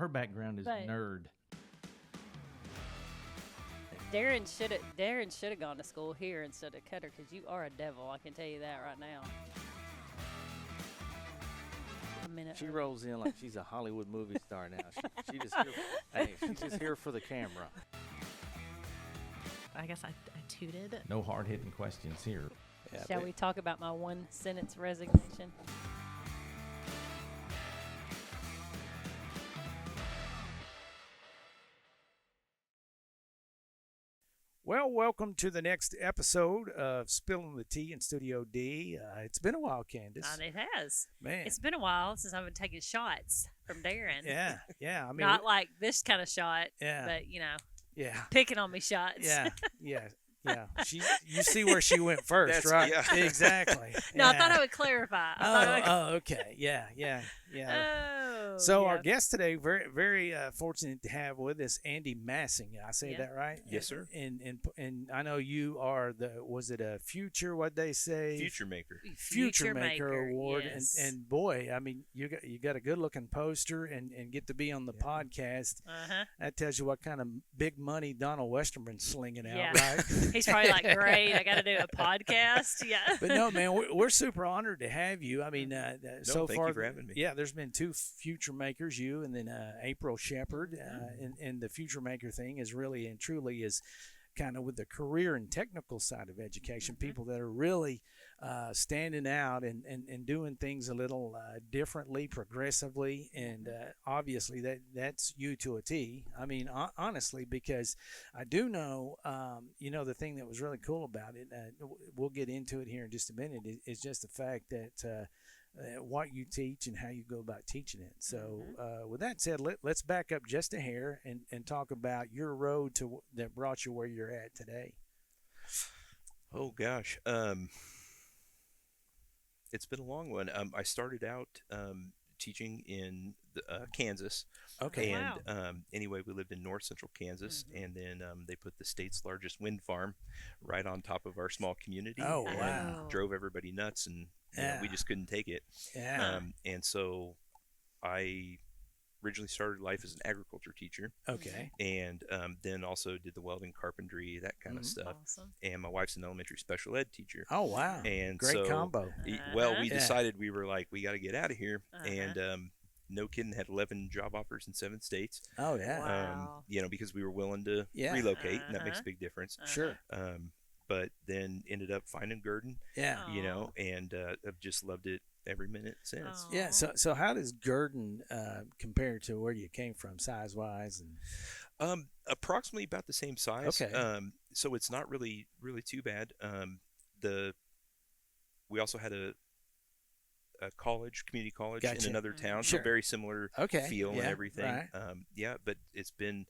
Her background is But- nerd. Darren should have gone to school here instead of Cutter, because you are a devil. I can tell you that right now. A minute. She early. rolls in like she's a Hollywood movie star now. She just here, hey, she's just here for the camera. I guess I tooted. No hard-hitting questions here. Yeah, Shall but- we talk about my one sentence resignation? Well, welcome to the next episode of Spilling the Tea in Studio D. It's been a while, Candace. It has. Man. It's been a while since I've been taking shots from Darren. Yeah. I mean, Not like this kind of shot, yeah, but, yeah, picking on me shots. yeah. You see where she went first, That's- right? yeah. Exactly. No, I thought Yeah. I would clarify. I thought I would- Okay. Yeah. Oh. So yeah. our guest today, very, very fortunate to have with us Andy Massing. I say Yeah. that right? Yes, sir. And I know you are was it a future? What they say? Future maker. Future Maker Award, yes. and boy, I mean, you got a good looking poster, and get to be on the podcast. Uh-huh. That tells you what kind of big money Donald Westerman's slinging out, Yeah. right? He's probably like, great, I got to do a podcast. Yeah. But no, man, we're super honored to have you. I mean, so thank far, you for having me. Yeah, there's been two Future Makers, you and then April Shepard, and the Future Maker thing is really and truly is kind of with the career and technical side of education, people that are really standing out and doing things a little differently, progressively, and obviously that's you to a T. I mean, honestly, because I do know, the thing that was really cool about it, we'll get into it here in just a minute, is just the fact that what you teach and how you go about teaching it. So with that said, let's back up just a hair and talk about your road that brought you where you're at today. Oh gosh. It's been a long one. I started out teaching in Kansas. Okay. And anyway, we lived in north central Kansas, and then they put the state's largest wind farm right on top of our small community. Oh, and wow. Drove everybody nuts, and Yeah. we just couldn't take it. Yeah. And so I originally started life as an agriculture teacher, Okay. and then also did the welding, carpentry, that kind of stuff. Awesome. And my wife's an elementary special ed teacher. Oh, wow. And Great so, combo. Well, Uh-huh. we Yeah. decided we were like, we got to get out of here, Uh-huh. and no kidding, had 11 job offers in 7 states. Oh, yeah. Wow. Because we were willing to Yeah. relocate, and that makes a Uh-huh. big difference. Sure. But then ended up finding Gurdon, Yeah. Aw. and I've just loved it every minute since. Aw. Yeah. So how does Gurdon compare to where you came from, size wise? And Approximately about the same size. Okay. So it's not really too bad. We also had a community college Gotcha. in another town, Sure. so very similar Okay. feel and Yeah, everything. right. But it's been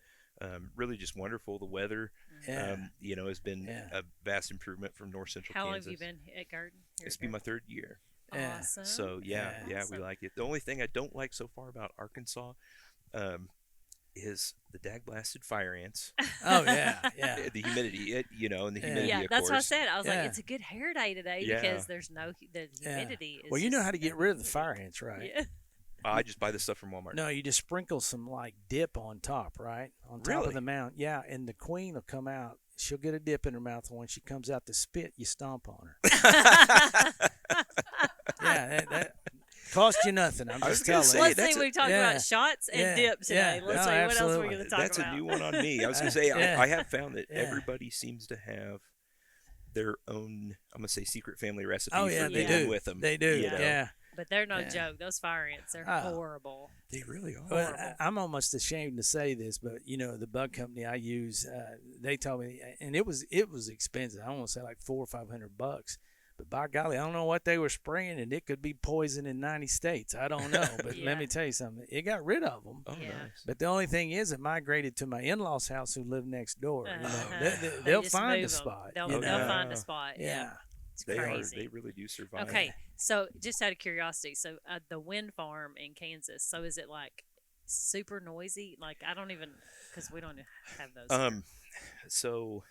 really just wonderful. The weather, Yeah. has been Yeah. a vast improvement from north central How long Kansas. have you been at Garden? It's been my 3rd year. Yeah. Awesome. So yeah, we Awesome. like it. The only thing I don't like so far about Arkansas is the dag-blasted fire ants. Oh, yeah. Yeah. The humidity, and the Yeah. humidity, Yeah, of that's course. what I said. I was Yeah. like, it's a good hair day today Yeah. because there's the Yeah. humidity. Is Well, you know just how to get rid of the fire ants, right? Yeah. I just buy the stuff from Walmart. No, you just sprinkle some like dip on top, right? On top of Really? the mound. Yeah, and the queen will come out. She'll get a dip in her mouth, and when she comes out to spit, you stomp on her. Yeah, that costs you nothing. I'm I was just gonna telling say, you. Let's that's see, a- we talked yeah. about shots and Yeah. dip today. Yeah. Let's No, see, what else are we absolutely. going to talk That's about? a new one on me. I was gonna say Yeah. I have found that Yeah. everybody seems to have their own, I'm gonna say, secret family recipe Oh for yeah, they dealing do. with them. They do. you know? Yeah. But they're no Yeah. joke. Those fire ants are Oh. horrible. They really are. Well, I'm almost ashamed to say this, but the bug company I use, they told me, and it was expensive. I want to say like $400 or $500. But by golly, I don't know what they were spraying, and it could be poison in 90 states. I don't know, but Yeah. let me tell you something. It got rid of them. Oh, Yeah. nice. But the only thing is, it migrated to my in-laws' house, who live next door. Uh-huh. They, They will just find a move 'em. spot. They'll, you they'll know? find a spot. Yeah. It's They crazy. are. They really do survive. Okay, so just out of curiosity, so the wind farm in Kansas, so is it like super noisy? Like I don't even, because we don't have those. here. So,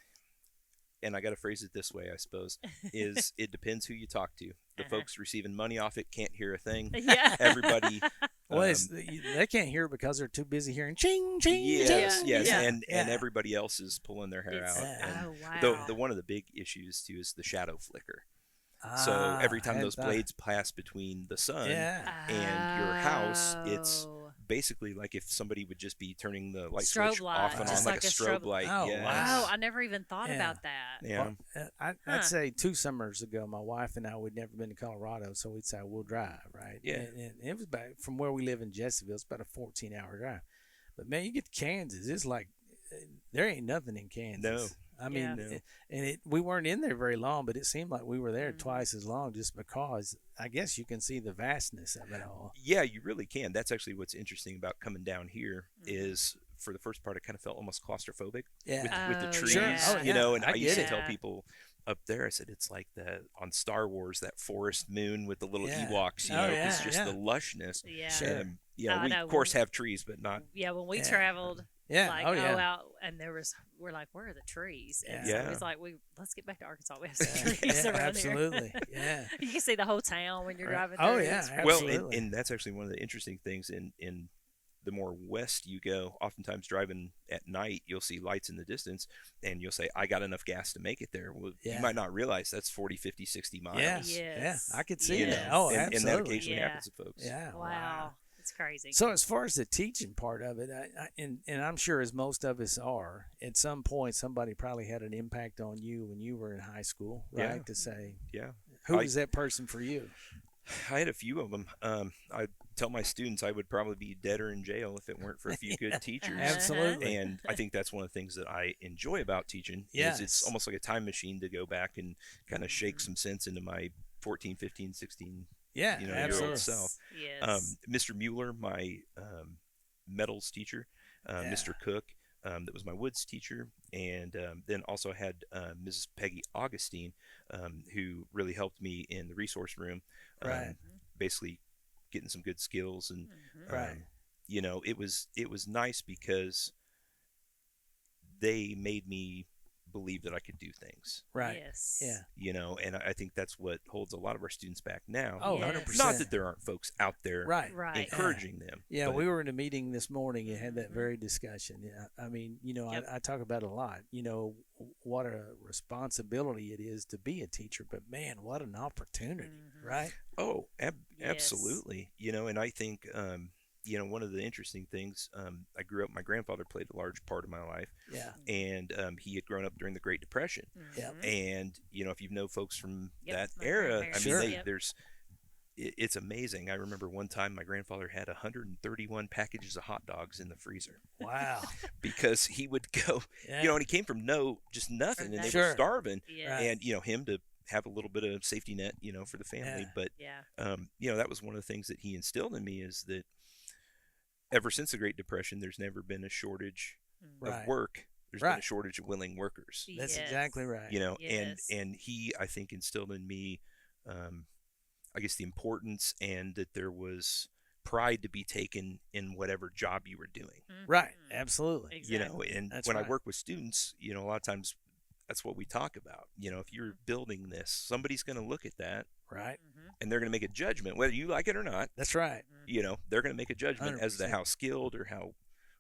and I got to phrase it this way, I suppose, is it depends who you talk to. The Uh-huh. folks receiving money off it can't hear a thing. Yeah. Everybody Well, they can't hear it because they're too busy hearing ching, ching, Yes, ching. yes, Yeah. and Yeah. everybody else is pulling their hair It's- out. Yeah. And oh wow. the one of the big issues too is the shadow flicker. So Ah, every time hadn't those thought- blades pass between the sun Yeah. and your house, it's Oh. basically like if somebody would just be turning the light Strobe switch light, off and on just like like a a strobe strobe- light. Oh, yes. wow. Oh, I never even thought Yeah. about that. Yeah. Well, Huh. I'd say 2 summers ago, my wife and I would never been to Colorado, so we'd say we'll drive, right? Yeah. And it was about from where we live in Jesseville. It's about a 14-hour drive. But man, you get to Kansas, it's like there ain't nothing in Kansas. No. I mean, Yeah. No. we weren't in there very long, but it seemed like we were there Mhm. twice as long, just because I guess you can see the vastness of it all. Yeah, you really can. That's actually what's interesting about coming down here Mhm. is for the first part I kind of felt almost claustrophobic Yeah. with the Oh, trees, yeah. Oh, you know, and I I used get to it. tell people up there, I said it's like on Star Wars, that forest moon with the little Yeah. Ewoks, you Oh, know, yeah, it's just yeah. the lushness. Yeah. Sure. You know, I we know. of course have trees, but not. Yeah, when we Yeah. traveled, Yeah. like oh yeah. out, and we're like, where are the trees? And Yeah. so it's like let's get back to Arkansas. We have some Yeah, trees yeah, around absolutely. here. Yeah. You can see the whole town when you're Right. driving. Oh, through. yeah, It's pretty Well, cool. absolutely. and that's actually one of the interesting things in the more west you go, oftentimes driving at night, you'll see lights in the distance and you'll say, I got enough gas to make it there. Well, Yeah. you might not realize that's 40, 50, 60 miles. Yeah. Yes. Yeah. I could see You know, that. Oh, and absolutely. that occasionally Yeah. happens to folks. Yeah. Wow, it's crazy. So as far as the teaching part of it, and I'm sure as most of us are, at some point somebody probably had an impact on you when you were in high school, right? Yeah. To say, Yeah. who I- was that person for you? I had a few of them. I tell my students I would probably be dead or in jail if it weren't for a few good teachers. Absolutely. And I think that's one of the things that I enjoy about teaching Yes. is it's almost like a time machine to go back and kind of shake some sense into my 14, 15, 16 Yeah, you know, absolutely. your self. Yes. Mr. Mueller, my metals teacher, Yeah. Mr. Cook, that was my woods teacher, and then also had Mrs. Peggy Augustine, who really helped me in the resource room, Right. basically getting some good skills, and Mhm. Right. you know, it was nice because they made me believe that I could do things. Right. Yes. Yeah. You know, and I think that's what holds a lot of our students back now. Oh, Yes. 100%. Not that there aren't folks out there Right. Right. encouraging them. Yeah, but- we were in a meeting this morning and had that Mhm. very discussion. Yeah, I mean, you know, Yep. I talk about it a lot. You know, what a responsibility it is to be a teacher, but man, what an opportunity, Mhm. right? Oh, Yes. absolutely. You know, and I think, you know, one of the interesting things, I grew up, my grandfather played a large part of my life, Yeah, and he had grown up during the Great Depression. Yeah. Mhm. And, you know, if you know folks from Yep, that my era, I mean, grandparents. Sure. Yep. it's amazing. I remember one time my grandfather had 131 packages of hot dogs in the freezer wow. because he would go, Yeah. you know, and he came from just nothing, and they Sure. were starving. Yeah. And, you know, him to have a little bit of safety net, you know, for the family. Yeah. But Yeah. you know, that was one of the things that he instilled in me is that ever since the Great Depression, there's never been a shortage Mhm. Right. of work. There's been a Right. shortage of willing workers. That's Yes. exactly right. You know, Yes. and he, I think, instilled in me, I guess, the importance and that there was pride to be taken in whatever job you were doing. Right. Mhm. Absolutely. You know, Exactly. and That's when right. I work with students, you know, a lot of times that's what we talk about. You know, if you're building this, somebody's going to look at that Right. Mhm. and they're going to make a judgment, whether you like it or not. That's right. You know, they're going to make a judgment as to 100%. how skilled or how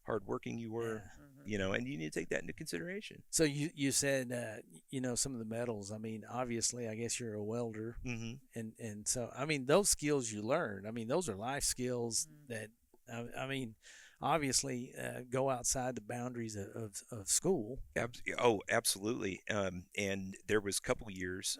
hardworking you were. Yeah. Mhm. You know, and you need to take that into consideration. So you said you know, some of the metals. I mean, obviously, I guess you're a welder, Mm-hmm. and so I mean, those skills you learn. I mean, those are life skills Mhm. that I mean, obviously, go outside the boundaries of school. Oh, absolutely. And there was a couple years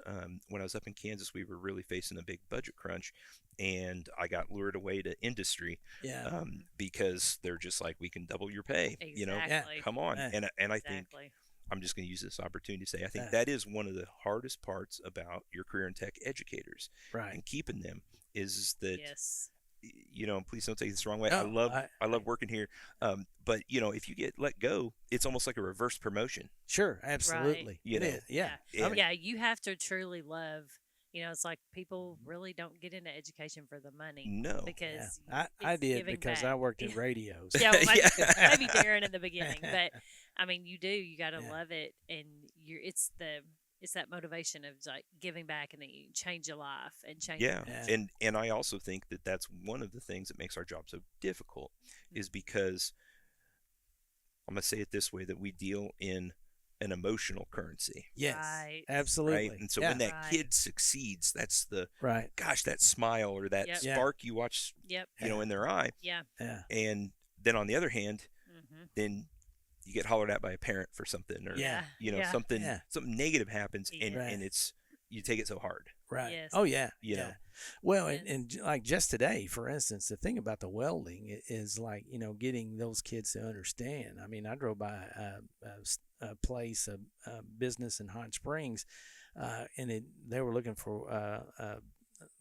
when I was up in Kansas, we were really facing a big budget crunch, and I got lured away to industry Yeah. because they're just like, we can double your pay. You know, Exactly. come on. Yeah. And I think Exactly. I'm just going to use this opportunity to say I think Yeah. that is one of the hardest parts about your career in tech educators Right. and keeping them is that Yes. you know, please don't take this the wrong way. No, I love working here, but you know, if you get let go, it's almost like a reverse promotion. Sure. Absolutely. You It know, is. Yeah. Yeah. Yeah, you have to truly love. You know, it's like people really don't get into education for the money No, Yeah. because I it's did giving because back. I worked in Yeah. radios. Yeah, well, maybe, Yeah. maybe Darren in the beginning, but I mean, you do. You got to Yeah. love it, and it's the it's that motivation of like giving back and then you change your life and change. Yeah. Yeah. And I also think that that's one of the things that makes our job so difficult, is because I'm going to say it this way, that we deal in an emotional currency, Yes, Right. absolutely. right? And so yeah. when that Right. kid succeeds, that's the, right, gosh, that smile or that Yep. Yeah. spark you watch, Yep. in their eye. Yeah. yeah, And then on the other hand, Mm-hmm. then you get hollered at by a parent for something, or Yeah. Yeah. something Yeah. negative happens, and Yeah. Right. and it's, you take it so hard. right. Yes. Oh yeah, You yeah. know. Well, Yes. like just today, for instance, the thing about the welding is like getting those kids to understand. I mean, I drove by a place, a business in Hot Springs, and they were looking for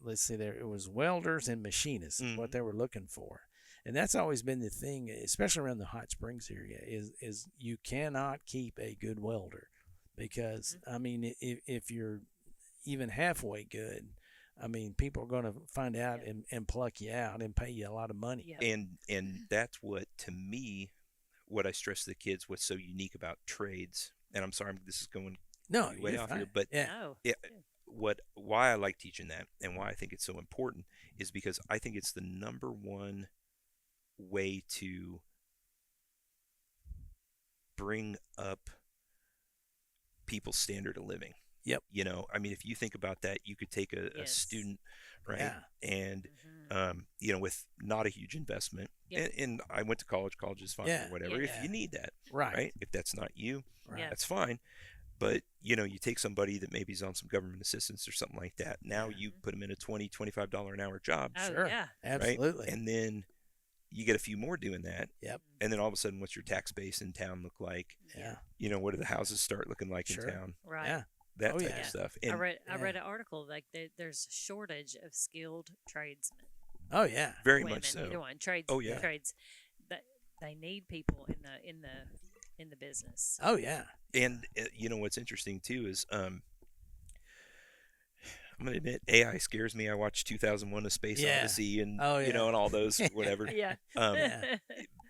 let's see, there it was welders and machinists is what Mhm. they were looking for. And that's always been the thing, especially around the Hot Springs area, is you cannot keep a good welder because I mean, if you're even halfway good, I mean, people are going to find out Yeah. and pluck you out and pay you a lot of money. Yep. And that's what, to me, what I stress to the kids, what's so unique about trades. And I'm sorry, this is going No, way you're off fine. here, but yeah, No. it, why I like teaching that and why I think it's so important is because I think it's the number one way to bring up people's standard of living. Yep. I mean, if you think about that, you could take a Yes. student, right, Yeah. and Mhm. with not a huge investment, Yep. and I went to college. College is fine, Yeah. or whatever. Yeah. If you need that, right, right? If that's not you, right. Yeah. that's fine. But you take somebody that maybe is on some government assistance or something like that. Now you put them in a $20-25 an hour job, Oh Sure. yeah. Absolutely. right? And then you get a few more doing that. Yep. And then all of a sudden, what's your tax base in town look like? Yeah. What do the houses start looking like Sure. in town? Right. Yeah. That Oh, type yeah. of stuff. I And read yeah. an article like there's a shortage of skilled tradesmen. Oh yeah. very Women, much so. either one, trades. Oh, yeah. Trades. That they need people in the business. Oh yeah. And what's interesting too is I'm gonna admit AI scares me. I watched 2001: A Space Yeah. Odyssey, and Oh, yeah. and all those whatever. Yeah. Yeah.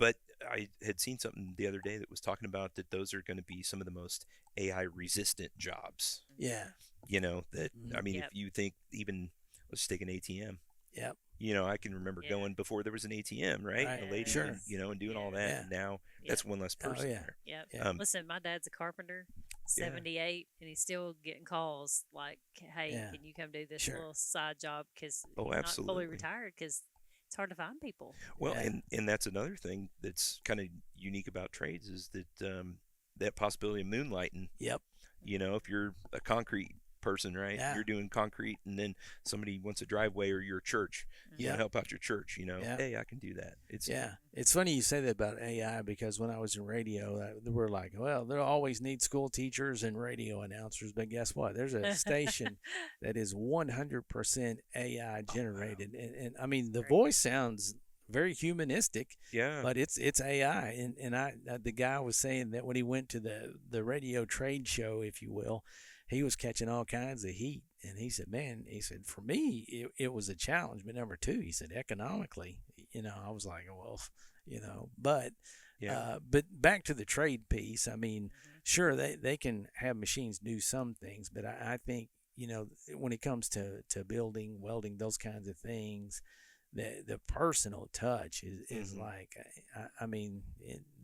But I had seen something the other day that was talking about that those are going to be some of the most AI resistant jobs. Yeah. That Mhm. I mean, Yep. if you think even let's just take an ATM. Yep. I can remember Yeah. going before there was an ATM, right? Right. And a lady, Sure. and doing all Yeah. that. Yeah. And now Yeah. that's one less person yeah. there. Yep. Yeah. Listen, my dad's a carpenter, 78, and he's still getting calls like, "Hey, Yeah. can you come do this Sure. little side job?" Because Oh, he's not absolutely. fully retired because it's hard to find people. Well, Yeah. and that's another thing that's kind of unique about trades is that that possibility of moonlighting. Yep. If you're a concrete person, right? Yeah. You're doing concrete, and then somebody wants a driveway, or your church. You Yeah. want to help out your church. Yeah. Hey, I can do that. It's Yeah, it's funny you say that about AI because when I was in radio, we're like, well, they'll always need school teachers and radio announcers, but guess what? There's a station that is 100% AI generated, and I mean the Right. voice sounds very humanistic, yeah. but it's AI, and the guy was saying that when he went to the radio trade show, if you will, he was catching all kinds of heat. And he said, man, for me, it was a challenge. But number two, he said, economically, I was like, well, but Yeah. but back to the trade piece. I mean, sure, they can have machines do some things, but I think, when it comes to building, welding, those kinds of things, the personal touch is Mhm. like, I mean,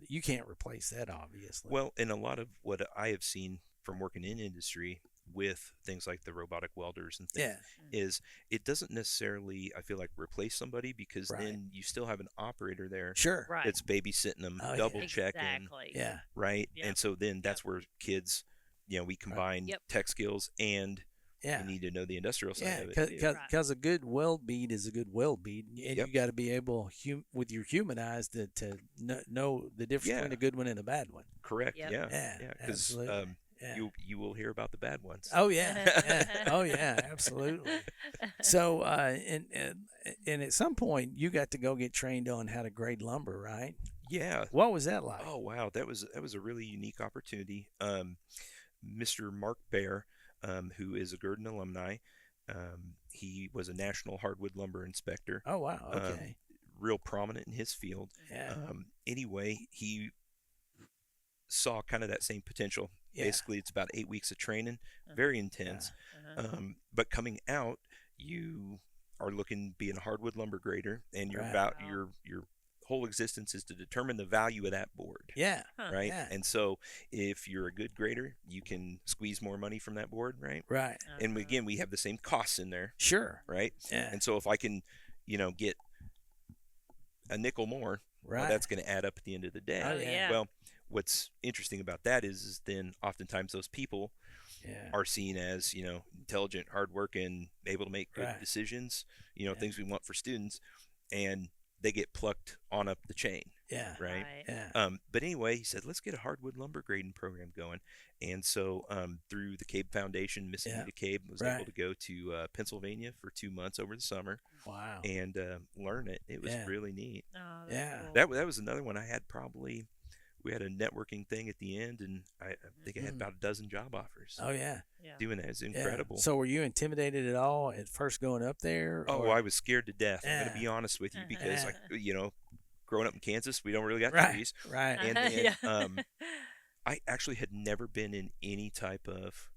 you can't replace that, obviously. Well, and a lot of what I have seen from working in industry with things like the robotic welders and things yeah, is it doesn't necessarily, I feel like, replace somebody, because Right. then you still have an operator there sure, Right. that's babysitting them, Oh, yeah. double checking, Exactly. yeah, right? Yep. And so then that's where kids, we combine Yep. tech skills, and yeah. you need to know the industrial side Yeah, of it too. because a good weld bead is a good weld bead, and Yep. you got to be able, with your human eyes, to know the difference Yeah. between a good one and a bad one. Correct. Yep. Yeah. Yeah, Yeah. Because absolutely. Yeah. you will hear about the bad ones. Oh yeah, yeah. Oh yeah, absolutely. So, and at some point, you got to go get trained on how to grade lumber, right? Yeah. What was that like? Oh wow, that was a really unique opportunity. Mr. Mark Baer, who is a Gurdon alumni, he was a national hardwood lumber inspector, Oh wow, okay, real prominent in his field. yeah, Anyway, he saw kind of that same potential Yeah. Basically, it's about 8 weeks of training, very intense. But coming out, you are looking being a hardwood lumber grader, and your Right. Wow. your whole existence is to determine the value of that board. Yeah. Huh. Right. Yeah. And so if you're a good grader, you can squeeze more money from that board. Right. Right. And again, we have the same costs in there. Sure. Right. Yeah. And so if I can, get a nickel more, Right. well, that's going to add up at the end of the day. Oh, Oh, yeah. yeah. Well, what's interesting about that is then oftentimes those people Yeah. are seen as, intelligent, hardworking, able to make good Right. decisions, things we want for students, and they get plucked on up the chain, Yeah. right? Yeah. But anyway, he said, let's get a hardwood lumber grading program going. And so through the CABE Foundation, Miss Yeah. Anita CABE was Right. able to go to Pennsylvania for 2 months over the summer Wow. and learn it. It was Yeah. really neat. Oh, that's Yeah. cool. That was another one I had probably. We had a networking thing at the end, and I think I had about a dozen job offers. Oh yeah. Yeah. Doing that is Yeah. incredible. So were you intimidated at all at first going up there? Oh, or- I was scared to death. I'm Yeah. going to be honest with you because, Yeah. growing up in Kansas, we don't really got Right. trees. Right. And then, Yeah. I actually had never been in any type of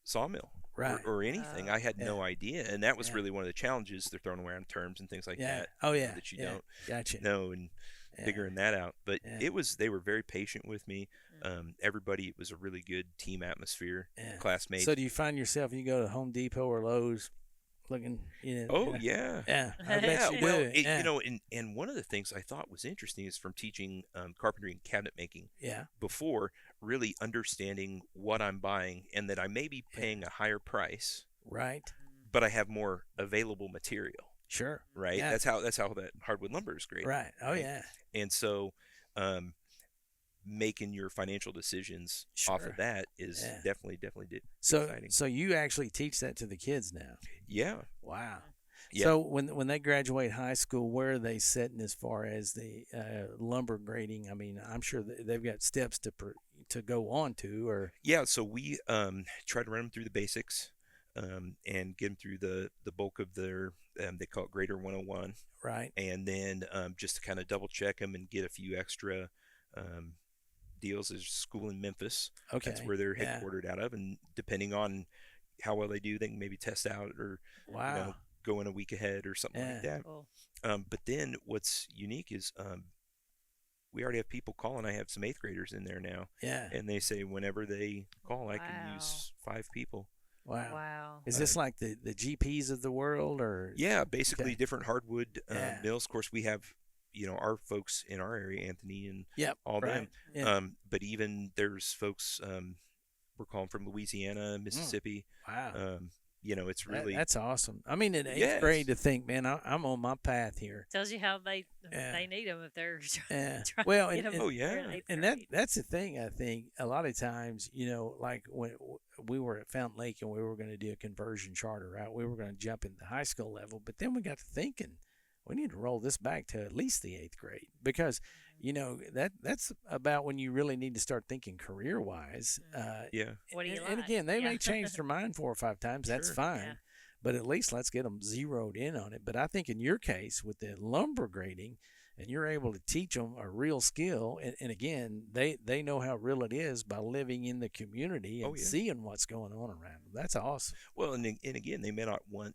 sawmill Right. or anything. Oh. I had no idea, and that was Yeah. really one of the challenges. They're throwing around terms and things like Yeah. that. Oh yeah. that you yeah. don't Gotcha. know and Yeah. figuring that out. But Yeah. they were very patient with me. Everybody, it was a really good team atmosphere. Yeah. Classmates. So do you find yourself you go to Home Depot or Lowe's looking? Oh yeah. Yeah. I bet Yeah, you well, do. Yeah. and one of the things I thought was interesting is from teaching carpentry and cabinet making Yeah. before, really understanding what I'm buying and that I may be paying a higher price, Right. but I have more available material. Sure. Right. Yeah. That's how that hardwood lumber is great. Right. Oh yeah. And so, making your financial decisions off Sure. of that is Yeah. definitely So exciting. so you actually teach that to the kids now. Yeah. Wow. Yeah. So when they graduate high school, where are they sitting as far as the lumber grading? I mean, I'm sure they've got steps to go on to, or Yeah, so we try to run them through the basics and get them through the bulk of their, they call it Grader 101, right. and then just to kind of double check them and get a few extra deals. There's a school in Memphis. Okay. That's where they're Yeah. headquartered out of, and depending on how well they do, they can maybe test out or Wow. go in a week ahead or something like that. Cool. But then what's unique is we already have people calling. I have some 8th graders in there now. Yeah. And they say whenever they call, I Wow. can use 5 people. Wow. Wow. Is this like the GPs of the world, or Yeah, basically Okay. different hardwood Yeah. mills. Of course, we have, our folks in our area, Anthony and Yep. all right. them. Yeah. But even there's folks we're calling from Louisiana, Mississippi. Wow. It's really That's awesome. I mean, in 8th Yes. grade, to think, man, I'm on my path here. Tells you how they Yeah. need them if they're Yeah. trying Well, to get and- 'em Oh, through yeah. eighth And grade. that's the thing. I think a lot of times, like when we were at Fountain Lake and we were going to do a conversion charter, right? We were going to jump into the high school level, but then we got to thinking we need to roll this back to at least the 8th grade because, that's about when you really need to start thinking career wise. yeah. What do you And like? again, they Yeah. may change their mind 4 or 5 times. That's Sure. fine. Yeah. But at least let's get them zeroed in on it. But I think in your case with the lumber grading, and you're able to teach them a real skill, and again, they know how real it is by living in the community and Oh, yeah. seeing what's going on around them. That's awesome. Well, and again, they may not want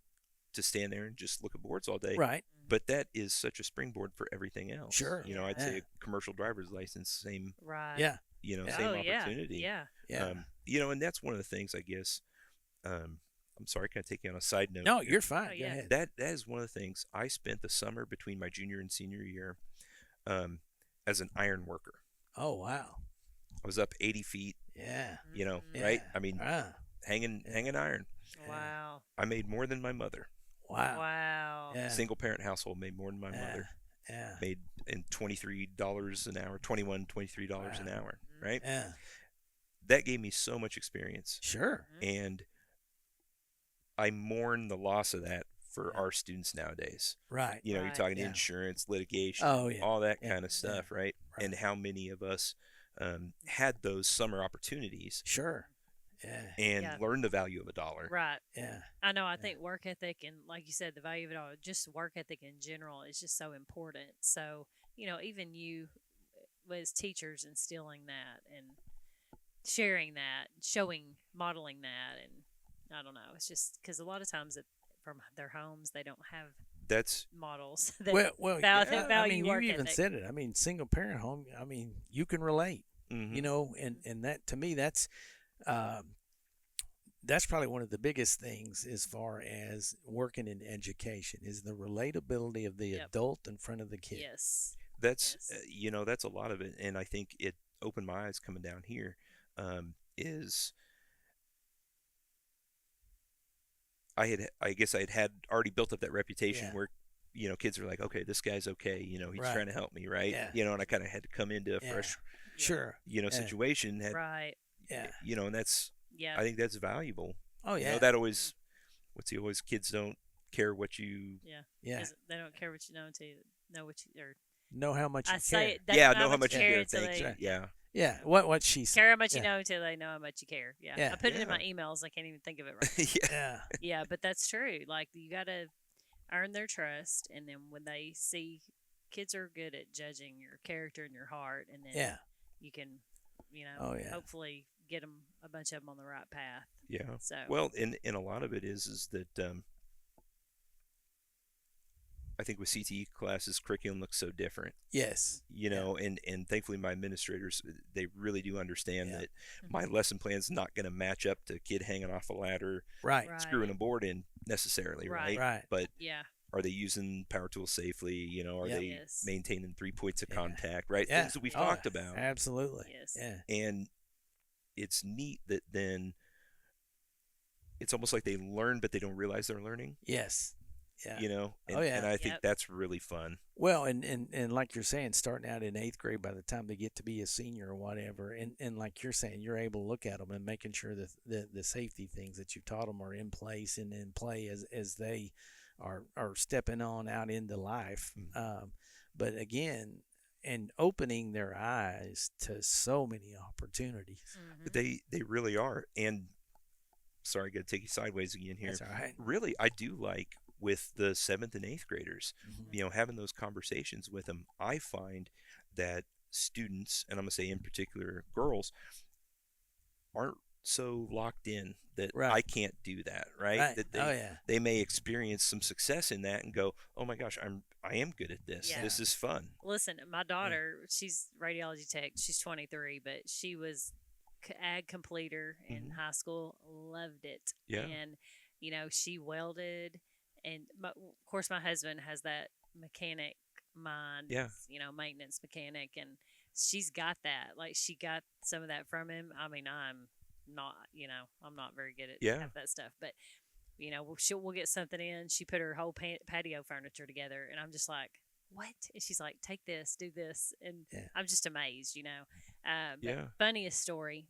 to stand there and just look at boards all day. Right. But that is such a springboard for everything else. Sure. I'd Yeah. say a commercial driver's license, same, Right. Yeah. same Oh, yeah. opportunity. Yeah. Yeah. And that's one of the things, I guess. I'm sorry, can I take you on a side note? No, here? you're fine. Oh, Go yeah. ahead. That is one of the things. I spent the summer between my junior and senior year as an iron worker. Oh, wow. I was up 80 feet, Yeah. right? Yeah. I mean, hanging iron. Wow. I made more than my mother. Wow. Wow. Yeah. Single parent household made more than my Yeah. mother. Yeah. Made in $23 an hour, $23 an hour, right? Yeah. That gave me so much experience. Sure. And I mourn the loss of that for our students nowadays. Right. You're Right. talking Yeah. insurance, litigation, Oh, yeah. all that Yeah. kind of stuff, right? Right. And how many of us had those summer opportunities Sure. Yeah. and Yeah. learned the value of a dollar. Right. Yeah. I know. I think work ethic and, like you said, the value of it all, just work ethic in general is just so important. So, even you as teachers instilling that and sharing that, showing, modeling that, and I don't know. It's just because a lot of times from their homes they don't have That's models that Well, value, yeah, I value mean, work you even ethic. said it. I mean, single parent home. I mean, you can relate. mhm. And that to me, um, that's probably one of the biggest things as far as working in education is the relatability of the Yep. adult in front of the kid. Yes. That's Yes. that's a lot of it, and I think it opened my eyes coming down here. Is I guess I'd had already built up that reputation Yeah. where kids are like, okay, this guy's okay, he's Right. trying to help me, right? Yeah. And I kind of had to come into a Yeah. fresh Sure. Yeah. situation, Right. Yeah. and that's Yeah. I think that's valuable. Oh yeah. That always what's he always kids don't care what you Yeah. Yeah. 'Cause they don't care what you know until you know what you or Know how much you I care. say it. They yeah don't know how much you care care. until Thanks. they Yeah. Yeah. What she said. care how much Yeah. you know until they know how much you care. Yeah. Yeah. I put it in my Yeah. emails. I can't even think of it right now. Yeah. Yeah. Yeah, but that's true. Like you gotta earn their trust, and then when they see kids are good at judging your character and your heart, and then Yeah. you can, Oh, yeah. hopefully get them a bunch of them on the right path. Yeah. So Well, and a lot of it is that I think with CTE classes, curriculum looks so different, Yes. and thankfully my administrators, they really do understand Yeah. that my lesson plan's not going to match up to a kid hanging off a ladder, Right. Right. screwing a board in necessarily, right? Right. But yeah, are they using power tools safely? Are Yeah. they Yes. maintaining 3 points of Yeah. contact, right? Yeah. Things that we've Oh, talked about. Absolutely. Yes. Yeah. And it's neat that then it's almost like they learn, but they don't realize they're learning, Yes. Yeah. And, Oh, yeah. and I think Yep. that's really fun. Well, and like you're saying, starting out in 8th grade, by the time they get to be a senior or whatever, and like you're saying, you're able to look at them and making sure that the safety things that you taught them are in place and in play as they are stepping on out into life. But again, and opening their eyes to so many opportunities. Mhm. They really are. And sorry, I got to take you sideways again here. That's all right. Really, I do like with the 7th and 8th graders, Mhm. having those conversations with them. I find that students, and I'm going to say in particular girls, aren't so locked in that Right. I can't do that, right? Right. That Oh yeah. they may experience some success in that and go, "Oh my gosh, I am good at this. Yeah. This is fun." Listen, my daughter, she's radiology tech. She's 23, but she was ag completer in Mhm. high school. Loved it. Yeah. And she welded, and of course, my husband has that mechanic mind. Yeah. Maintenance mechanic, and she's got that. Like she got some of that from him. I mean, I'm not. I'm not very good at Yeah. half that stuff, but. We'll get something in. She put her whole patio furniture together, and I'm just like, what? And she's like, take this, do this, and Yeah. I'm just amazed, But Yeah. funniest story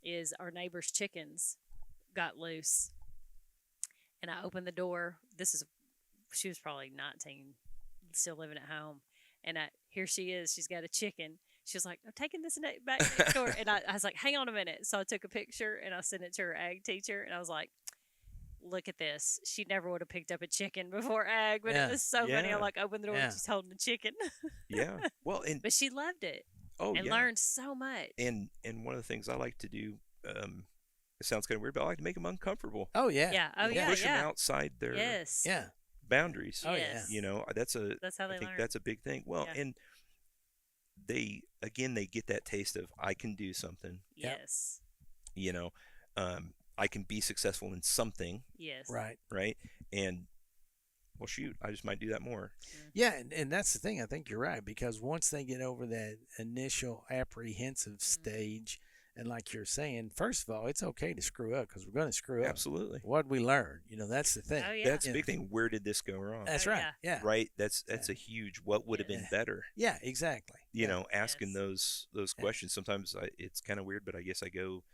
is our neighbor's chickens got loose, and I opened the door. She was probably 19, still living at home, and here she is. She's got a chicken. She was like, I'm taking this back next door, and I was like, hang on a minute. So I took a picture and I sent it to her ag teacher, and I was like, look at this. She never would have picked up a chicken before ag, but Yeah. it was so funny. I Yeah. opened the door Yeah. and she's holding a chicken. Yeah. Well, and But she loved it and yeah. learned so much. And one of the things I like to do, it sounds kind of weird, but I like to make them uncomfortable. Oh yeah. Yeah. Oh, yeah. Push them Yeah. outside their Yes. Yeah. boundaries. Oh, Yes. That's That's how I they think learn. that's a big thing. Well, Yeah. and they get that taste of I can do something. Yep. Yes. I can be successful in something, Yes. Right. right? And well, shoot, I just might do that more. Yeah, and that's the thing. I think you're right because once they get over that initial apprehensive stage, and like you're saying, first of all, it's okay to screw up because we're going to screw up. Absolutely. What we learn, that's the thing. Oh, yeah. That's a big thing. Where did this go wrong? That's Oh, right. yeah. Yeah. Right? That's a huge what would have been better. Yeah. Exactly. Asking Yes. those Yeah. questions. Sometimes it's kind of weird, but I guess I go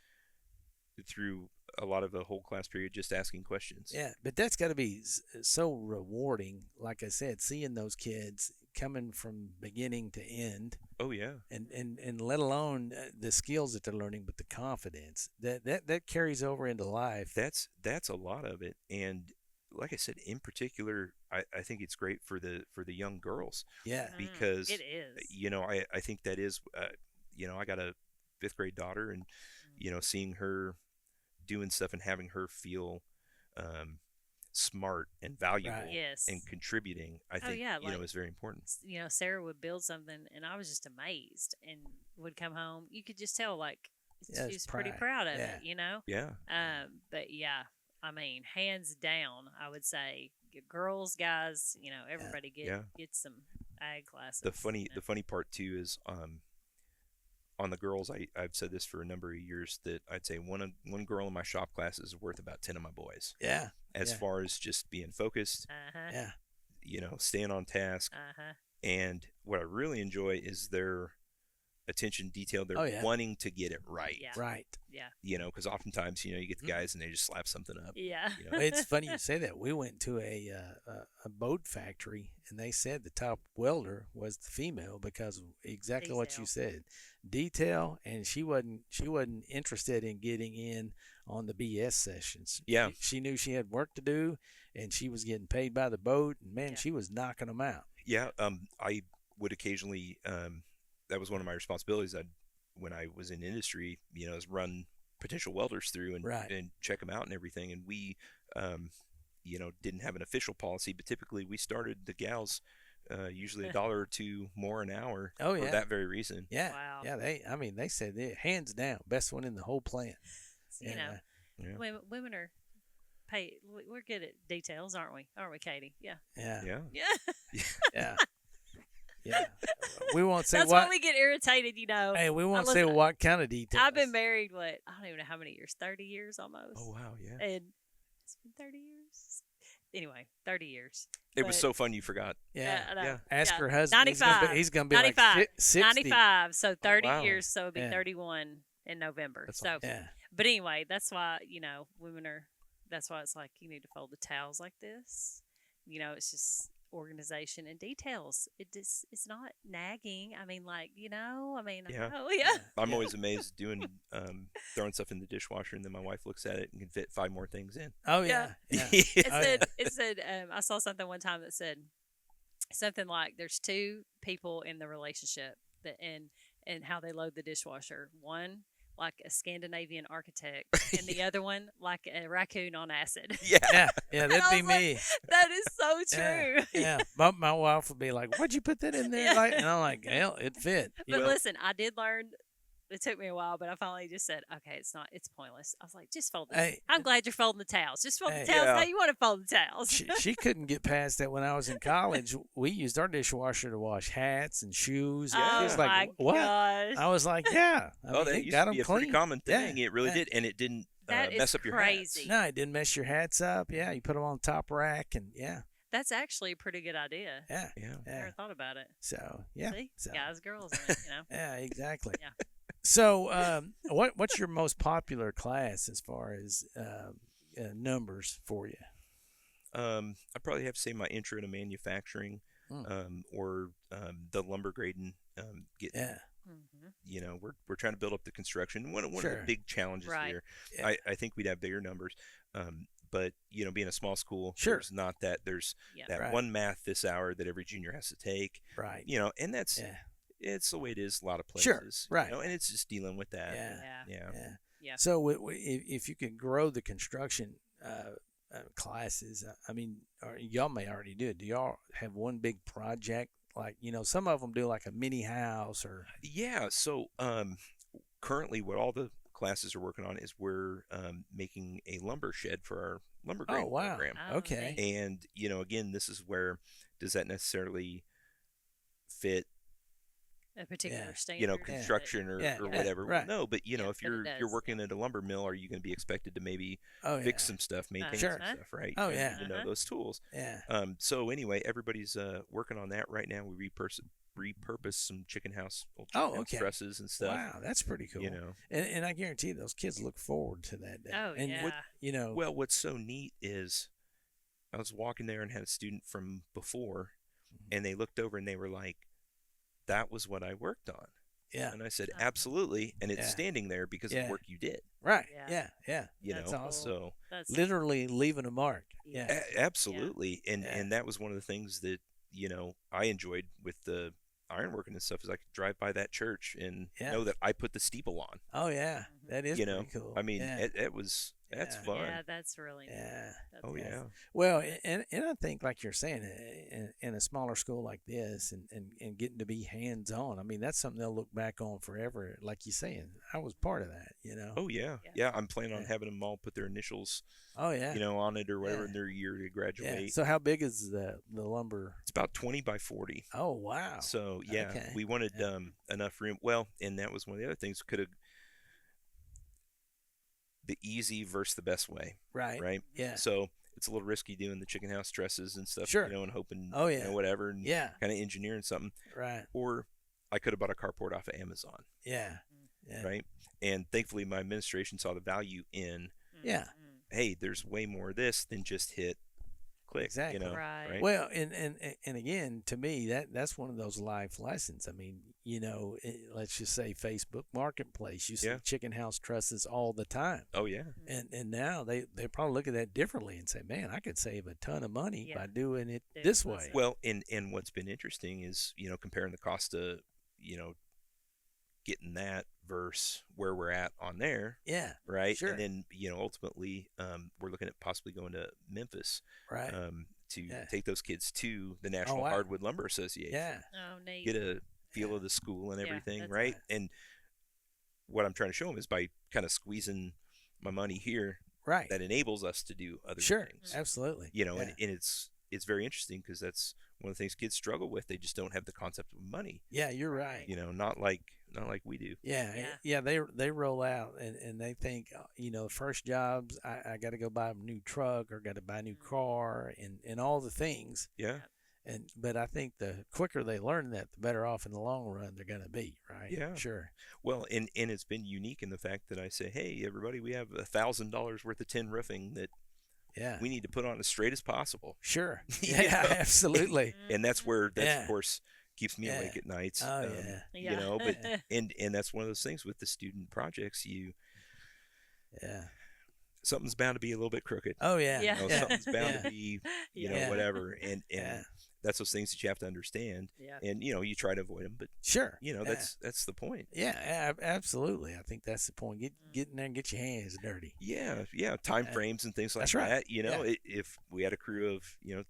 through a lot of the whole class period just asking questions. Yeah, but that's got to be so rewarding. Like I said, seeing those kids coming from beginning to end, Oh yeah. and let alone the skills that they're learning, but the confidence that carries over into life. That's a lot of it. And like I said, in particular, I think it's great for the young girls Yeah, because It is. I think that is I got a 5th grade daughter, and seeing her doing stuff and having her feel smart and valuable Right. Yes. and contributing, I think, yeah, like- is very important. Sarah would build something, and I was just amazed, and would come home. You could just tell, like, Yeah, she it's was pretty pride. proud of Yeah. it, Yeah. But yeah, I mean, hands down, I would say girls, guys, everybody gets some ag classes. The funny part too is on the girls, I've said this for a number of years, that I'd say one girl in my shop class is worth about 10 of my boys, Yeah. as Yeah. far as just being focused, Uh-huh. Yeah. staying on task. Uh-huh. And what I really enjoy is their attention detail. They're Oh, yeah. wanting to get it right. Yeah. Right. Yeah. Because oftentimes, you get the guys and they just slap something up. Yeah. Well, it's funny you say that. We went to a boat factory, and they said the top welder was the female because of exactly what you said, detail, and she wasn't interested in getting in on the BS sessions. Yeah. She knew she had work to do, and she was getting paid by the boat, and man, Yeah. she was knocking them out. Yeah. I would occasionally, that was one of my responsibilities. When I was in industry, is run potential welders through and Right. and check them out and everything. And we, didn't have an official policy, but typically we started the gals usually $1 or $2 more an hour Oh, for yeah. that very reason. Yeah. Wow. Yeah. They said they hands down best one in the whole plant. You And, know, Yeah. women are paid. We're good at details, aren't we? Aren't we, Katie? Yeah. yeah. Yeah. Yeah. Yeah. Yeah. We won't say That's what. why we get irritated, Hey, we won't say listen, what kind of details. I've been married, I don't even know how many years, 30 years almost. Oh wow. Yeah. And it's been 30 years. Anyway, 30 years. It was But- so fun. You forgot. Yeah. I know. Yeah. Ask Yeah. her husband. 95. He's gonna be 95. like 60. 95. So 30 wow. years. So it'll be Yeah. 31 in November. That's So, Yeah. but anyway, that's why, women are, that's why it's like you need to fold the towels like this. It's just organization and details. It's not nagging. I mean, Yeah. oh, yeah. I'm always amazed doing throwing stuff in the dishwasher, and then my wife looks at it and can fit 5 more things in. Oh yeah. Yeah. Yeah. It Oh, said, I saw something one time that said something like there's 2 people in the relationship that and how they load the dishwasher. One like a Scandinavian architect, and the other one like a raccoon on acid. Yeah. Yeah. Yeah. And That'd I be was like, me. That is so Yeah, true. Yeah. My wife would be like, "Why'd you put that in there?" Yeah. Like, and I'm like, "Hell, it fit." But Well, listen, I did learn. It took me a while, but I finally just said, "Okay, it's pointless." I was like, "Just fold the." Hey. I'm glad you're folding the towels. Just fold Hey. the towels Yeah. how you want to fold the towels. she couldn't get past that when I was in college. We used our dishwasher to wash hats and shoes. Oh She was my like, "What?" gosh, I was like, "Yeah." That it used got to be them a pretty clean. common thing. Yeah. It really Yeah. did, and it didn't That is mess up your crazy. hats. No, it didn't mess your hats up. Yeah, you put them on the top rack, and yeah, that's actually a pretty good idea. yeah, Yeah. I yeah. never thought about it. So yeah, See, so, guys, girls, I mean, yeah, exactly. Yeah. So, what's your most popular class as far as numbers for you? I probably have to say my intro to manufacturing, or the lumber grading. Yeah, hmm We're trying to build up the construction. One of Sure. the big challenges Right. here, Yeah. I think we'd have bigger numbers. But being a small school, Sure. there's not that. There's Yeah. that Right. one math this hour that every junior has to take. right. And that's Yeah, it's the way it is a lot of Sure. places. Right. And it's just dealing with that. yeah, Yeah. Yeah. yeah. Yeah. So, if you could grow the construction classes, I mean, y'all may already do it. Do y'all have one big project? Like, some of them do like a mini house or. Yeah. So currently, what all the classes are working on is we're making a lumber shed for our lumber Oh, grading wow. program. Oh, Okay. neat. And again, this is where does that necessarily fit A particular Yeah. standard. construction or, Yeah, or yeah, whatever? right. No, but Yeah, if but it you're does, working at a lumber mill, are you going to be expected to maybe Oh, fix yeah. some stuff, maintain Sure. some stuff, right? Oh, You yeah. need to know those tools. Yeah. So anyway, everybody's working on that right now. We repurpose some chicken house, old Oh, chicken house okay. presses and stuff. Wow, that's pretty cool. You know, And I guarantee those kids look forward to that day. Oh, and yeah. well, what's so neat is I was walking there and had a student from before, and they looked over and they were like, "That was what I worked on." yeah, And I said, Oh. "Absolutely," and it's Yeah. standing there because Yeah. of work you did. right. Yeah. Yeah, yeah. That's know, awesome. so That's Literally leaving a mark. Yeah. Yeah. absolutely, and Yeah. and that was one of the things that I enjoyed with the ironworking and stuff is I could drive by that church and Yeah. know that I put the steeple on. Oh yeah, that is You know, pretty cool. I mean, yeah. that's Yeah. fun. Yeah, that's really neat. Yeah. That's Oh nice. yeah. Well, and I think, like you're saying, in a smaller school like this, and getting to be hands on, I mean, that's something they'll look back on forever. Like you saying, I was part of that, you know. Oh yeah. Yeah. Yeah. I'm planning on Yeah. having them all put their initials, Oh yeah. on it or whatever Yeah. in their year to Yeah. graduate. So how big is the lumber? It's about 20 by 40. Oh wow. So yeah, Okay. we wanted Yeah. enough room. Well, and that was one of the other things. Could have the easy versus the best way, Right. right? Yeah. So it's a little risky doing the chicken house trusses and stuff, Sure. and hoping, Oh, yeah. whatever, and Yeah. kind of engineering something. Right. Or I could have bought a carport off of Amazon, Yeah. Yeah. right? And thankfully, my administration saw the value in, Yeah. Mhm. hey, there's way more of this than just hit click, Exactly. Right. Well, and again, to me, that's one of those life lessons. I mean, let's just say Facebook Marketplace. You see Yeah. chicken house trusses all the time, Oh yeah, and now they probably look at that differently and say, man, I could save a ton of money Yeah. by doing it Do it this myself. way. well, and what's been interesting is comparing the cost of getting that versus where we're at on there, Yeah. right? Sure. And then ultimately, we're looking at possibly going to Memphis Right. to Yeah. take those kids to the National wow. Hardwood Lumber Association. Yeah. Oh, neat. Get a feel Yeah. of the school and Yeah, everything, that's right? right. And what I'm trying to show them is by kind of squeezing my money here, Right. that enables us to do other Sure. things. Absolutely. And Yeah. it's very interesting because that's one of the things kids struggle with. They just don't have the concept of money. Yeah, you're right. Not like we do. Yeah. They roll out and they think, the first jobs, I got to go buy a new truck or got to buy a new car and all the things. Yeah. But I think the quicker they learn that, the better off in the long run they're going to be. Right. Yeah. Sure. Well, and it's been unique in the fact that I say, hey, everybody, we have $1,000 worth of tin roofing that Yeah. we need to put on as straight as possible. Sure. You Yeah. know? Absolutely. And that's where Yeah. of course keeps me Yeah. awake at nights. Oh, yeah. Yeah. But and that's one of those things with the student projects. Yeah. Something's bound to be a little bit crooked. Oh yeah. Yeah. Something's bound Yeah. to be, Yeah. whatever. And Yeah. that's those things that you have to understand. Yeah. And you try to avoid them, but Sure. that's the point. Yeah, absolutely. I think that's the point. Get in there and get your hands dirty. Yeah, time Yeah. frames and things like That's right. that. Yeah. If we had a crew of Yeah.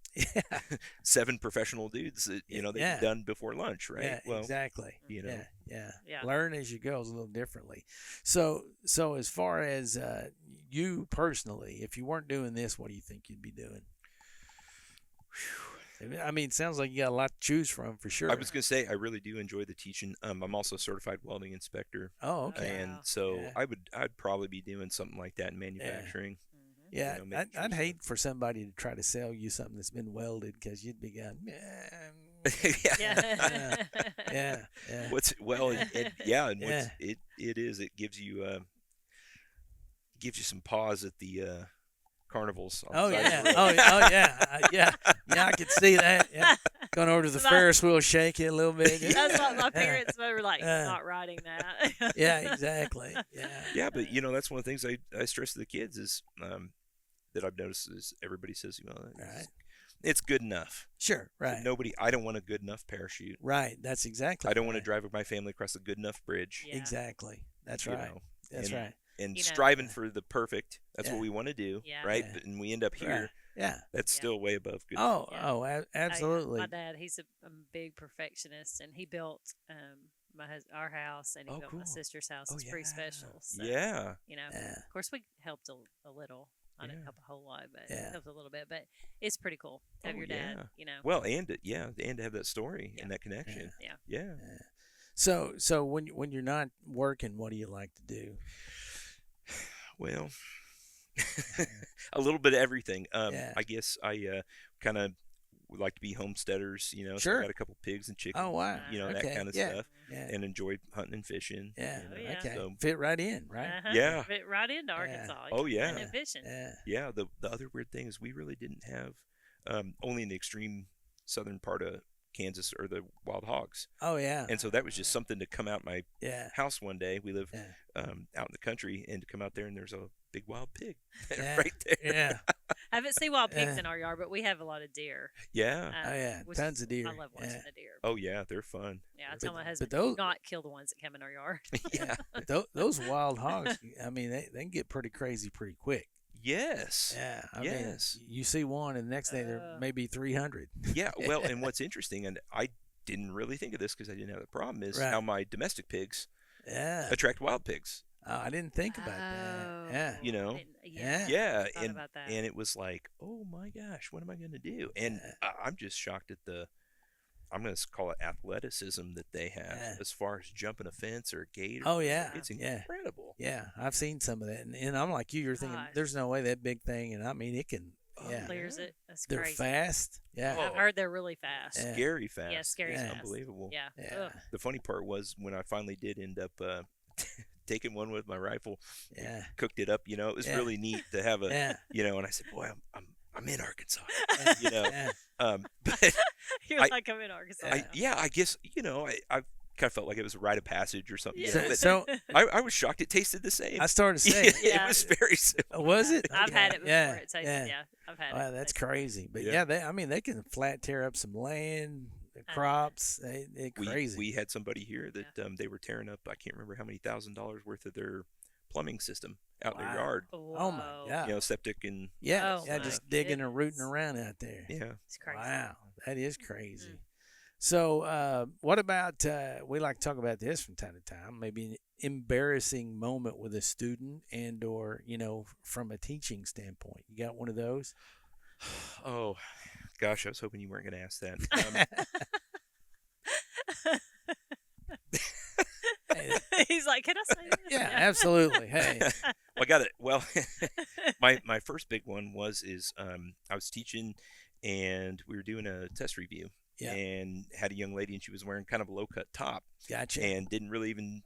7 professional dudes that Yeah. they've done before lunch, right? Yeah, Well, exactly. know. Yeah. Yeah. Learn as you go is a little differently. So as far as you personally, if you weren't doing this, what do you think you'd be doing? I mean, it sounds like you got a lot to choose from for sure. I was gonna say I really do enjoy the teaching. I'm also a certified welding inspector, Oh, okay. Wow. and so Yeah. I'd probably be doing something like that in manufacturing. Mhm. Yeah, making sure I'd so. hate for somebody to try to sell you something that's been welded because you'd be going, yeah. Yeah. yeah. What's well, and Yeah. it gives you some pause at the carnivals. On Oh the side yeah. of the road. Yeah. I could see that. Yeah. Going over to the So that- Ferris wheel, shake it a little bit. That's what my Yeah. parents were like, Yeah. not writing that. Yeah, exactly. Yeah. Yeah, but that's one of the things I stress to the kids is that I've noticed is everybody says, Right. it's good enough. Sure. Right. I don't want a good enough parachute. Right. That's exactly. I don't want to right. drive with my family across a good enough bridge. Yeah. Exactly. That's you right. know, That's and- right. And You know, striving for the perfect. That's Yeah. what we want to do, Yeah. right? Yeah. But, and we end up here. Right. Yeah. That's Yeah. still way above good. Oh. Yeah. Oh. Absolutely. My dad, he's a big perfectionist, and he built our house, and he Oh, built my cool. sister's house. Oh, It's pretty yeah. special. So, Yeah. Yeah. Of course, we helped a little. I didn't Yeah. help a whole lot, but Yeah. helped a little bit. But it's pretty cool to have Oh, your dad. Well, and to have that story Yeah. and that connection. Yeah. Yeah. So when you're not working, what do you like to do? Well, a little bit of everything. Yeah. I guess I kind of would like to be homesteaders. So Sure. I got a couple pigs and chickens. Oh wow. That Okay. kind of Yeah. stuff, Yeah. and enjoy hunting and fishing. Yeah. Oh, yeah. Okay. So- Fit right in, right? Uh-huh. Yeah. Fit right into Arkansas. Oh, yeah. And fishing. Yeah. Yeah. The other weird thing is we really didn't have only in the extreme southern part of Kansas or the wild hogs, Oh yeah. and so that was just something to come out my Yeah. house one day. We live Yeah. out in the country, and to come out there and there's a big wild pig Yeah. right there. Yeah. Haven't seen wild pigs in our yard, but we have a lot of deer. Yeah. Oh, yeah, which tons of deer. I love watching Yeah. the deer. Oh yeah, they're fun. Yeah, I tell my but husband, those- do not kill the ones that come in our yard. Yeah. But those wild hogs, I mean, they can get pretty crazy pretty quick. Yes. Yeah, I Yes. mean, you see one, and the next day there may be 300. Yeah. Well, and what's interesting, and I didn't really think of this because I didn't have the problem, is Right. how my domestic pigs Yeah, attract wild pigs. I didn't think about that. Yeah, You know? Yeah. Yeah, thought about that. and it was like, oh my gosh, what am I going to do? And I'm just shocked at I'm going to call it athleticism that they have as far as jumping a fence or a gate. Oh, yeah. It's Yeah. incredible. yeah, I've seen some of that, and I'm like you're thinking, Gosh. there's no way that big thing, and I mean, it can. Yeah, Clears it. That's they're crazy. fast. Yeah, I've heard they're really fast. Yeah. Scary fast. Yeah, scary Yeah. fast. Unbelievable. Yeah. Yeah. Ugh. The funny part was when I finally did end up taking one with my rifle, yeah, cooked it up. You know, it was Yeah. really neat to have a. yeah. You know, and I said, boy, I'm in Arkansas. You know, yeah. but You're I- like, I'm in Arkansas. I guess I kind of felt like it was a rite of passage or something. you Yeah. know, but So I was shocked it tasted the same. I started Yeah, saying, Yeah. It was very similar. was it? I've had it before. Yeah, It tastes, yeah. yeah. I've had it. Wow, that's Tastes- crazy. But Yeah. yeah, I mean, they can flat tear up some land, crops. They're crazy. We had somebody here that they were tearing up. I can't remember how many $1,000s worth of their plumbing system out in their Wow. yard. Oh my Whoa. God. You know, septic and yeah, Oh yeah, my just digging and rooting goodness. around out there. yeah. It's crazy. Wow, that is crazy. Mm. So, what about? We like to talk about this from time to time. Maybe an embarrassing moment with a student, and/or from a teaching standpoint. You got one of those? Oh, gosh, I was hoping you weren't going to ask that. Hey, He's like, can I say this? yeah, absolutely. Hey, I got it. Well, my first big one is I was teaching, and we were doing a test review, Yeah. and had a young lady, and she was wearing kind of a low cut top, gotcha. and didn't really even,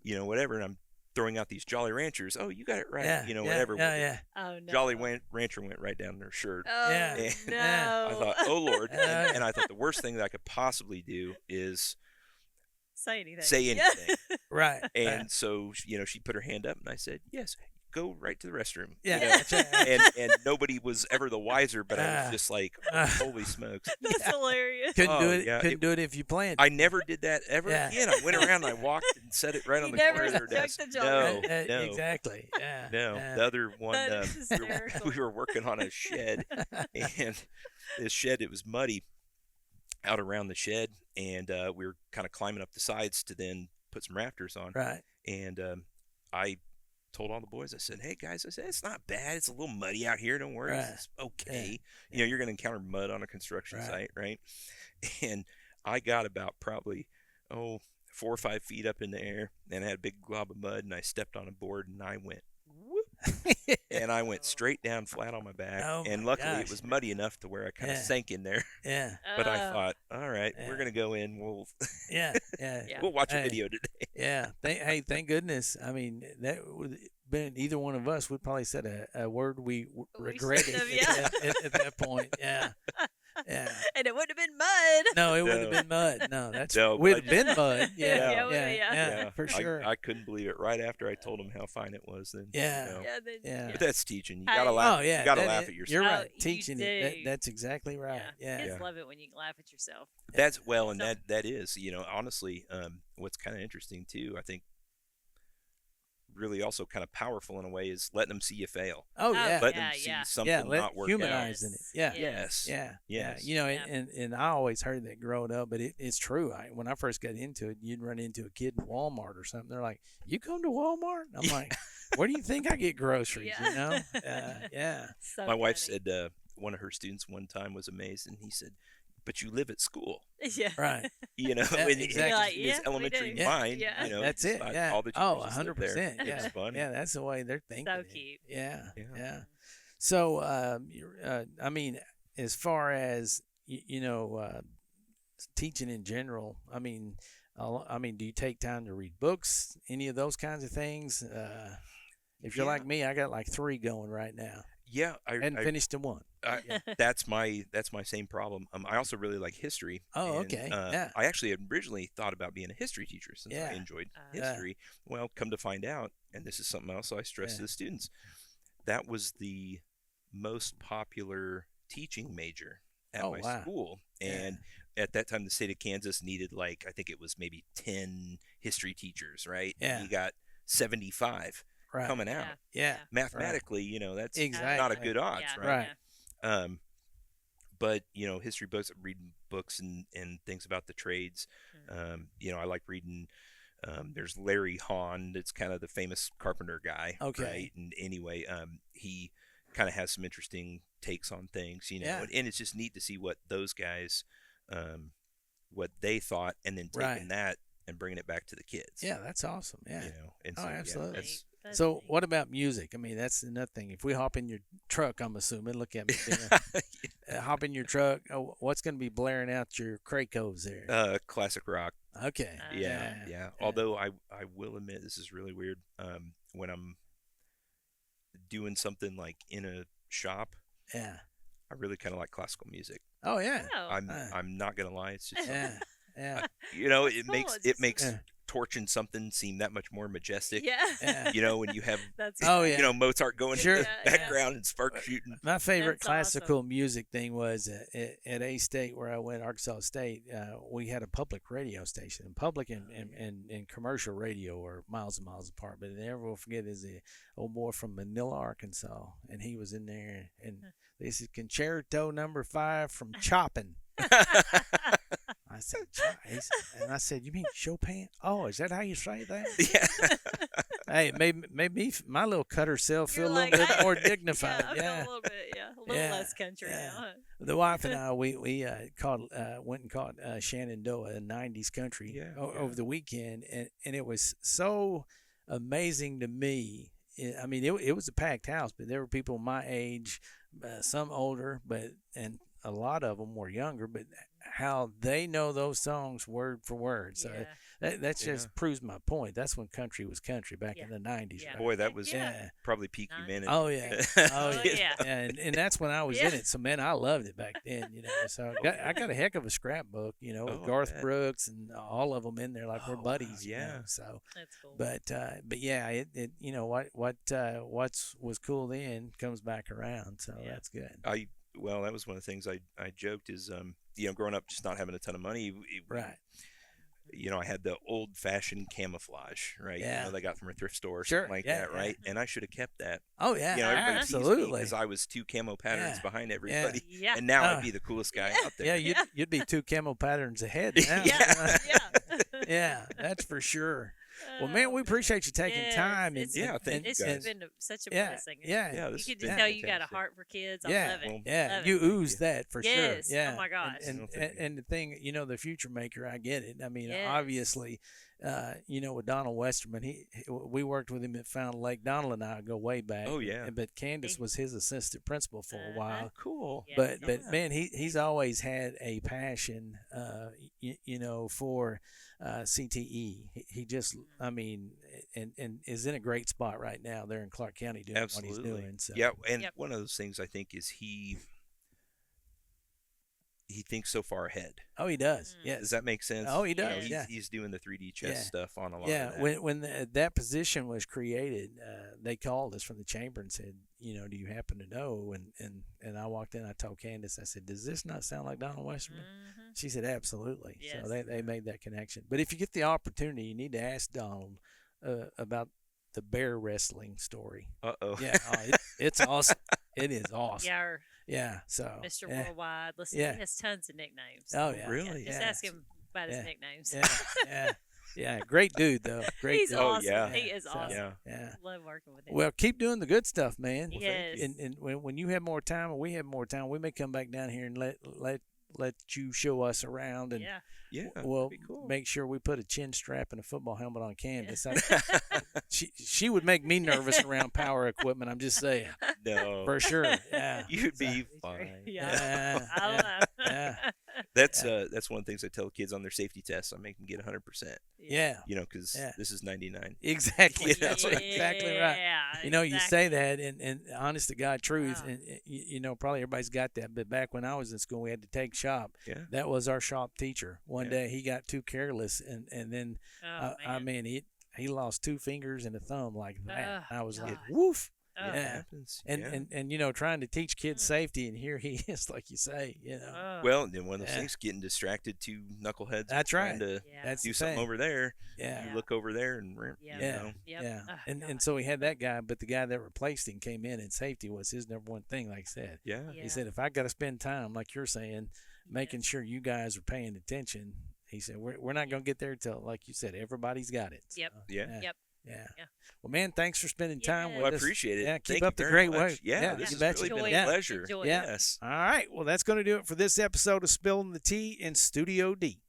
whatever. And I'm throwing out these Jolly Ranchers. Oh, you got it right. yeah, Whatever. Yeah, yeah. Oh, no. Jolly Rancher went right down her shirt. Oh, Yeah. no. Yeah. I thought, oh Lord, Yeah. and I thought the worst thing that I could possibly do is Say anything. say Yeah. anything. Right. And so, she put her hand up, and I said, yes, go right to the restroom. Yeah. You know? That's right. and nobody was ever the wiser, but I Ah. was just like, Ah. holy smokes. That's hilarious. Couldn't do Oh, it. yeah, Couldn't do it if you planned. I never did that ever Yeah. again. I went around and I walked and set it right on You the never corner of their took desk. the Jolly No, Rancher. no, Exactly. Yeah. no. yeah. The other one, That is we were- hysterical. we were working on a shed, and this shed, it was muddy out around the shed, and we were kind of climbing up the sides to then put some rafters on. Right. And I told all the boys, I said, hey guys, I said, it's not bad. It's a little muddy out here. Don't worry. Right. It's okay. You're going to encounter mud on a construction Right. site, right? And I got about probably, 4 or 5 feet up in the air, and I had a big glob of mud, and I stepped on a board, and I went, whoop, and I went straight down flat on my back. Oh and my luckily gosh. it was muddy enough to where I kind of Yeah. sank in there. Yeah. But I Oh. thought, all right, Yeah. we're going to go in. We'll Yeah. Yeah. Yeah. we'll watch a Hey. video today. Yeah. Thank goodness. I mean, that would been either one of us would probably said a word we regretted shouldn't have, yeah. at that point. Yeah. Yeah. And it wouldn't have been mud. No, it wouldn't No. have been mud. No, that's No, we'd but have been mud. Yeah. Yeah, Yeah. it Yeah. would, Yeah. For sure. I couldn't believe it right after I told him how fine it was. Then Yeah. you know. Yeah, then, Yeah. But that's teaching. You Hey. gotta laugh. Oh yeah, You gotta that laugh is- at yourself. You're Oh, right. you Teaching it. do. That's exactly right. Yeah. Kids Yeah. love it when you laugh at yourself. That's well, and So- that is, honestly, what's kind of interesting too. I think really also kind of powerful in a way is letting them see you fail. Oh yeah. Let yeah, them see yeah. something Yeah. not work out. Humanizing it. Yeah. Yes. Yeah, Yes. yeah. Yeah. And I always heard that growing up, but it's true. When I first got into it, you'd run into a kid in Walmart or something. They're like, "You come to Walmart?" And I'm like, "Where do you think I get groceries?" Yeah. You know? Yeah. So My wife funny. said one of her students one time was amazed, and he said, "But you live at school." Yeah. Right. You know, Yeah, in exactly. Like, his yeah, we elementary do. mind, Yeah. That's it's it. not Yeah. all that you Oh, do is just live 100%. there. Yeah. It's funny. Yeah. That's the way they're thinking. So it. cute. Yeah. Yeah. Yeah. So, I mean, as far as teaching in general, I mean, do you take time to read books? Any of those kinds of things? If you're Yeah. like me, I got like 3 going right now. Yeah, Hadn't finished in one. that's my same problem. I also really like history. Oh, and, okay. Yeah. I actually had originally thought about being a history teacher since I Yeah. enjoyed Yeah. history. Well, come to find out, and this is something else I stress Yeah. to the students, that was the most popular teaching major at Oh, my wow. school. Yeah. And at that time, the state of Kansas needed, like, I think it was maybe 10 history teachers, right? And Yeah. you got 75 Right. coming out. Yeah. Mathematically, you know, that's Exactly. not a good odds, Yeah, right? Right. Um, but you know, history books, reading books and things about the trades. You know, I like reading. There's Larry Hahn, that's kind of the famous carpenter guy, Okay. right? And anyway, he kind of has some interesting takes on things, you know, Yeah. and it's just neat to see what those guys, what they thought, and then taking Right. that and bringing it back to the kids. Yeah, that's awesome. Yeah. You know, and Oh, so, yeah, absolutely. that's, That's So, neat. what about music? I mean, that's another thing. If we hop in your truck, I'm assuming, look at me, hop in your truck. Oh, what's going to be blaring out your Cracovs there? classic rock. Okay. Yeah. Although I will admit, this is really weird. When I'm doing something like in a shop, Yeah. I really kind of like classical music. Oh, yeah. Oh, I'm not gonna lie. It's just Yeah. Yeah. you know, it cool, makes it's it just- makes Yeah. torching something seem that much more majestic. yeah. Yeah. You know, when you have That's Oh, yeah. you know Mozart going Sure. in the Yeah, yeah. background and sparks shooting. My favorite That's classical music thing was at A State, where I went, Arkansas State. We had a public radio station. Public and commercial radio are miles and miles apart. But I never will forget is the old boy from Manila, Arkansas, and he was in there. And this is Concerto Number 5 from Chopin. I said, and I said, you mean Chopin? Oh, is that how you say that? Yeah. Hey, it made me my little cutter self feel You're a like, little bit "Hey." more dignified. I feel Yeah. a little bit, a little Yeah, less country yeah. now. Huh? The wife and I, we went and caught Shenandoah, a '90s country, Yeah, yeah. over the weekend, and it was so amazing to me. I mean, it was a packed house, but there were people my age, some older, and a lot of them were younger. But how they know those songs word for word, so Yeah. that just Yeah. proves my point. That's when country was country back in Yeah. the '90s. Yeah. Right? Boy, that was Yeah. probably peak Nice. humanity. Oh yeah, Oh, yeah. and that's when I was in Yeah. it. So man, I loved it back then. You know, so I got a heck of a scrapbook. You know, with Oh, I Garth bet. Brooks and all of them in there, like we're Oh, wow, buddies. you yeah. know, so, That's cool. but yeah, it you know what was cool then comes back around. So Yeah. that's good. Well, that was one of the things I joked is you know, growing up just not having a ton of money, Right. you know, I had the old fashioned camouflage, right? Yeah. You know, they got from a thrift store or Sure, something like yeah, that, yeah. right? And I should have kept that. Oh yeah, You know, everybody absolutely. because I was 2 camo patterns Yeah, behind everybody, Yeah. and now Uh, I'd be the coolest guy out Yeah, there. you'd be 2 camo patterns ahead. Now. Yeah. Yeah, that's for sure. Well, man, we appreciate you taking Yes, time. And, it's- Yeah, thank you It's guys. been such a yeah, blessing. yeah, Yeah, You this could has just been tell you got a fantastic. heart for kids. Yeah. I love it. Well, Yeah, Love you it. ooze that for Yes. sure. Yeah. Oh my gosh. And, Well, and, thank you. and the thing, you know, the future maker, I get it. I mean, Yes. obviously, you know, with Donald Westerman, we worked with him at Fountain Lake. Donald and I go way back. Oh, yeah. But Candace was his assistant principal for a while. Cool. Yeah. But man, he's always had a passion, you know, for CTE. He just, I mean, and is in a great spot right now there in Clark County doing Absolutely. what he's doing. So. Yeah, and Yep. one of those things I think is he thinks so far ahead. Oh, he does. Mm. Yes. Does that make sense? Oh, he You know, does. Yeah. he's doing the 3D chess Yeah. stuff on a lot Yeah, of that. when that position was created, they called us from the chamber and said, you know, do you happen to know? And I walked in, I told Candace, I said, does this not sound like Donald Westerman? Mhm. She said, absolutely. Yes. So they made that connection. But if you get the opportunity, you need to ask Donald about the bear wrestling story. Uh-oh. Yeah, it's awesome. It is awesome. Yeah, or Yeah. So Mr. yeah. Worldwide. Listen, Yeah. he has tons of nicknames. Oh yeah. Really? Just Yeah. ask him about his Yeah. nicknames. Yeah. Yeah. Yeah. Great dude though. Great He's dude. Oh, awesome. yeah. He is So, awesome. Yeah. Yeah. Love working with him. Well, keep doing the good stuff, man. Yes. And when you have more time or we have more time, we may come back down here and let you show us around, and Yeah. Yeah. we'll that'd be cool. make sure we put a chin strap and a football helmet on Candace. She would make me nervous around power equipment. I'm just saying, No. for sure. Yeah. You'd be So- fine. Yeah. Yeah. I don't know. Yeah. That's one of the things I tell kids on their safety tests. I make them get 100%. Yeah. You know, because Yeah. this is 99. Exactly. Yeah. That's exactly right. Yeah, You know, you say exactly. that, and honest to God truth, Wow. and you know, probably everybody's got that. But back when I was in school, we had to take shop. Yeah. That was our shop teacher. One Yeah. day he got too careless, and then Oh, I man. mean he lost 2 fingers and a thumb like that. Ugh, I was like, God. woof. Oh. It Yeah. happens. And, yeah. and you know, trying to teach kids Mm. safety, and here he is, like you say, you know. Oh. Well, and then one of those Yeah. things, getting distracted, two knuckleheads That's trying right. to Yeah. That's do the something thing. over there. Yeah. You look over there and Yeah. you Yeah. know. Yep. Yeah. Oh, and God. and so he had that guy, but the guy that replaced him came in, and safety was his number one thing, like I said. Yeah. Yeah. He said, if I got to spend time, like you're saying, making sure you guys are paying attention, he said, we're not going to get there till, like you said, everybody's got it. Yep. So, Yeah. yeah. Yep. Yeah. Yeah. Well, man, thanks for spending time Yeah. with Well, I us. appreciate it. Yeah, keep Thank up you the very great much. work. Yeah, Yeah, this you has betcha. really been Enjoy a it. pleasure. Enjoy it. Yeah. Yes. All right. Well, that's going to do it for this episode of Spilling the Tea in Studio D.